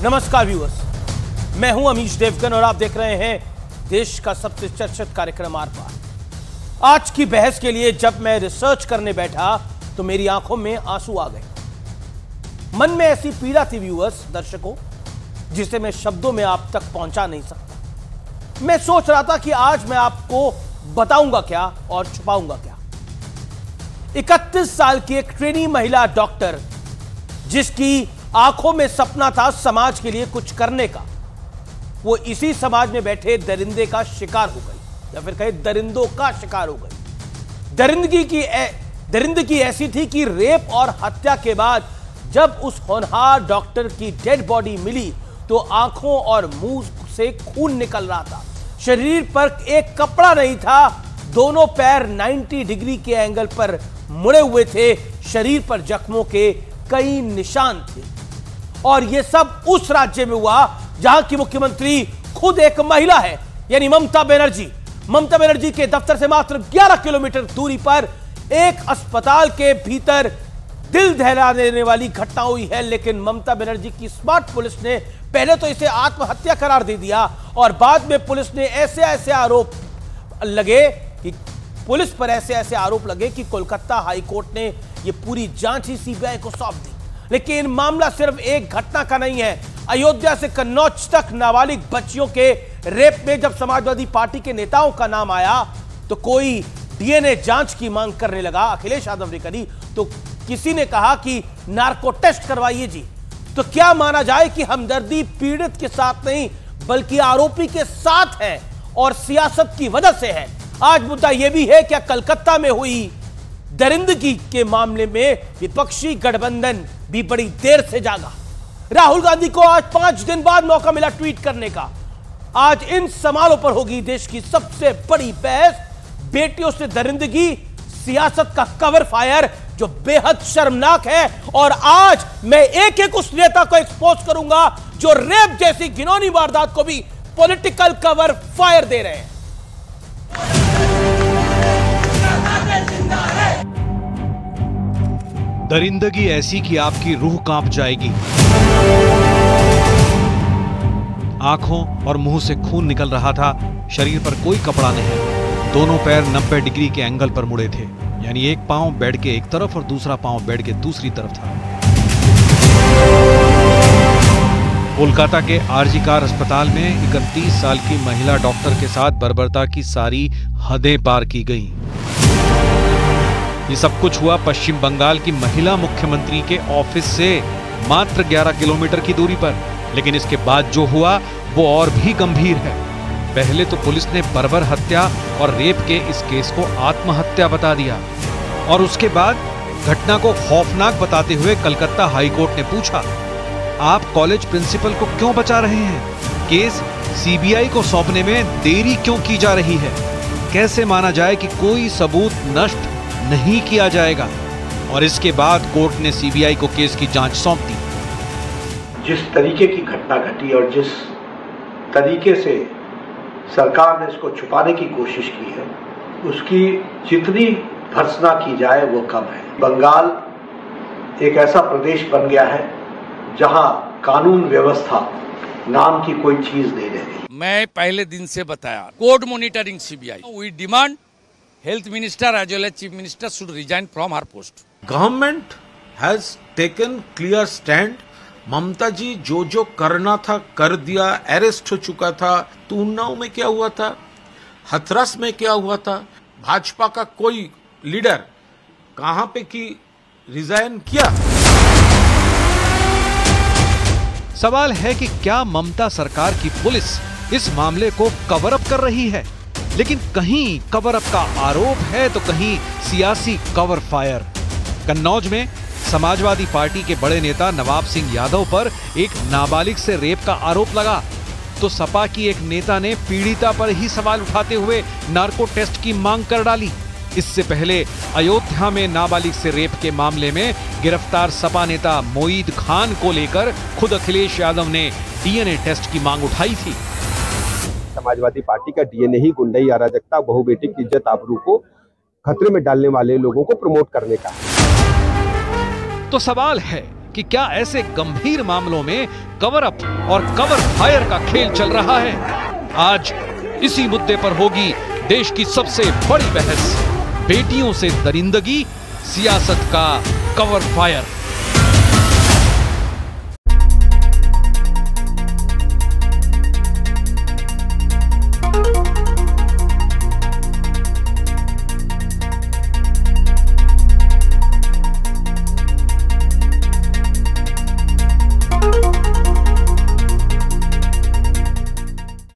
नमस्कार व्यूअर्स, मैं हूं अमीश देवगन और आप देख रहे हैं देश का सबसे चर्चित कार्यक्रम आर पार। आज की बहस के लिए जब मैं रिसर्च करने बैठा तो मेरी आंखों में आंसू आ गए। मन में ऐसी पीड़ा थी व्यूअर्स, दर्शकों, जिसे मैं शब्दों में आप तक पहुंचा नहीं सकता। मैं सोच रहा था कि आज मैं आपको बताऊंगा क्या और छुपाऊंगा क्या। 31 साल की एक ट्रेनी महिला डॉक्टर, जिसकी आंखों में सपना था समाज के लिए कुछ करने का, वो इसी समाज में बैठे दरिंदे का शिकार हो गई, या फिर कहे दरिंदों का शिकार हो गई। दरिंदगी ऐसी थी कि रेप और हत्या के बाद जब उस होनहार डॉक्टर की डेड बॉडी मिली तो आंखों और मुंह से खून निकल रहा था। शरीर पर एक कपड़ा नहीं था, दोनों पैर 90 डिग्री के एंगल पर मुड़े हुए थे, शरीर पर जख्मों के कई निशान थे। और यह सब उस राज्य में हुआ जहां की मुख्यमंत्री खुद एक महिला है, यानी ममता बनर्जी। ममता बनर्जी के दफ्तर से मात्र 11 किलोमीटर दूरी पर एक अस्पताल के भीतर दिल दहला देने वाली घटना हुई है। लेकिन ममता बनर्जी की स्मार्ट पुलिस ने पहले तो इसे आत्महत्या करार दे दिया और बाद में पुलिस ने ऐसे आरोप लगे कि कोलकाता हाईकोर्ट ने यह पूरी जांच ही सीबीआई को सौंप दी। लेकिन मामला सिर्फ एक घटना का नहीं है। अयोध्या से कन्नौज तक नाबालिग बच्चियों के रेप में जब समाजवादी पार्टी के नेताओं का नाम आया तो कोई डीएनए जांच की मांग करने लगा। अखिलेश यादव ने करी तो किसी ने कहा कि नार्को टेस्ट करवाइए जी। तो क्या माना जाए कि हमदर्दी पीड़ित के साथ नहीं बल्कि आरोपी के साथ है और सियासत की वजह से है। आज मुद्दा यह भी है क्या कलकत्ता में हुई दरिंदगी के मामले में विपक्षी गठबंधन भी बड़ी देर से जागा। राहुल गांधी को आज 5 दिन बाद मौका मिला ट्वीट करने का। आज इन सवालों पर होगी देश की सबसे बड़ी बहस। बेटियों से दरिंदगी, सियासत का कवर फायर जो बेहद शर्मनाक है। और आज मैं एक उस नेता को एक्सपोज करूंगा जो रेप जैसी घिनौनी वारदात को भी पॉलिटिकल कवर फायर दे रहे हैं। दरिंदगी ऐसी कि आपकी रूह कांप जाएगी। आंखों और मुंह से खून निकल रहा था, शरीर पर कोई कपड़ा नहीं, दोनों पैर 90 डिग्री के एंगल पर मुड़े थे, यानी एक पांव बेड के एक तरफ और दूसरा पांव बेड के दूसरी तरफ था। कोलकाता के आरजी कार अस्पताल में 31 साल की महिला डॉक्टर के साथ बर्बरता की सारी हदें पार की गई। ये सब कुछ हुआ पश्चिम बंगाल की महिला मुख्यमंत्री के ऑफिस से मात्र 11 किलोमीटर की दूरी पर। लेकिन इसके बाद जो हुआ वो और भी गंभीर है। पहले तो पुलिस ने बर्बर हत्या और रेप के इस केस को आत्महत्या बता दिया और उसके बाद घटना को खौफनाक बताते हुए कलकत्ता हाईकोर्ट ने पूछा, आप कॉलेज प्रिंसिपल को क्यों बचा रहे हैं? केस सीबीआई को सौंपने में देरी क्यों की जा रही है? कैसे माना जाए कि कोई सबूत नष्ट नहीं किया जाएगा? और इसके बाद कोर्ट ने सीबीआई को केस की जांच सौंप दी। जिस तरीके की घटना घटी और जिस तरीके से सरकार ने इसको छुपाने की कोशिश की है, उसकी जितनी भर्त्सना की जाए वो कम है। बंगाल एक ऐसा प्रदेश बन गया है जहां कानून व्यवस्था नाम की कोई चीज नहीं रही। मैं पहले दिन से बताया, court monitoring CBI. We demand Health Minister as well as Chief Minister should resign from her post. Government has taken clear stand. ममता जी जो करना था कर दिया, अरेस्ट हो चुका था। तो उन्नाव में क्या हुआ था, हथरस में क्या हुआ था, भाजपा का कोई लीडर कहां पे की रिजाइन किया? सवाल है कि क्या ममता सरकार की पुलिस इस मामले को कवर अप कर रही है? लेकिन कहीं कवर अप का आरोप है तो कहीं सियासी कवर फायर। कन्नौज में समाजवादी पार्टी के बड़े नेता नवाब सिंह यादव पर एक नाबालिग से रेप का आरोप लगा तो सपा की एक नेता ने पीड़िता पर ही सवाल उठाते हुए नार्को टेस्ट की मांग कर डाली। इससे पहले अयोध्या में नाबालिग से रेप के मामले में गिरफ्तार सपा नेता मोईद खान को लेकर खुद अखिलेश यादव ने डीएनए टेस्ट की मांग उठाई थी। समाजवादी पार्टी का डीएनए ही गुंडाई, अराजकता, बहु बेटी की इज्जत आबरू को खतरे में डालने वाले लोगों को प्रमोट करने का। तो सवाल है कि क्या ऐसे गंभीर मामलों में कवर अप और कवर फायर का खेल चल रहा है? आज इसी मुद्दे पर होगी देश की सबसे बड़ी बहस। बेटियों से दरिंदगी, सियासत का कवर फायर।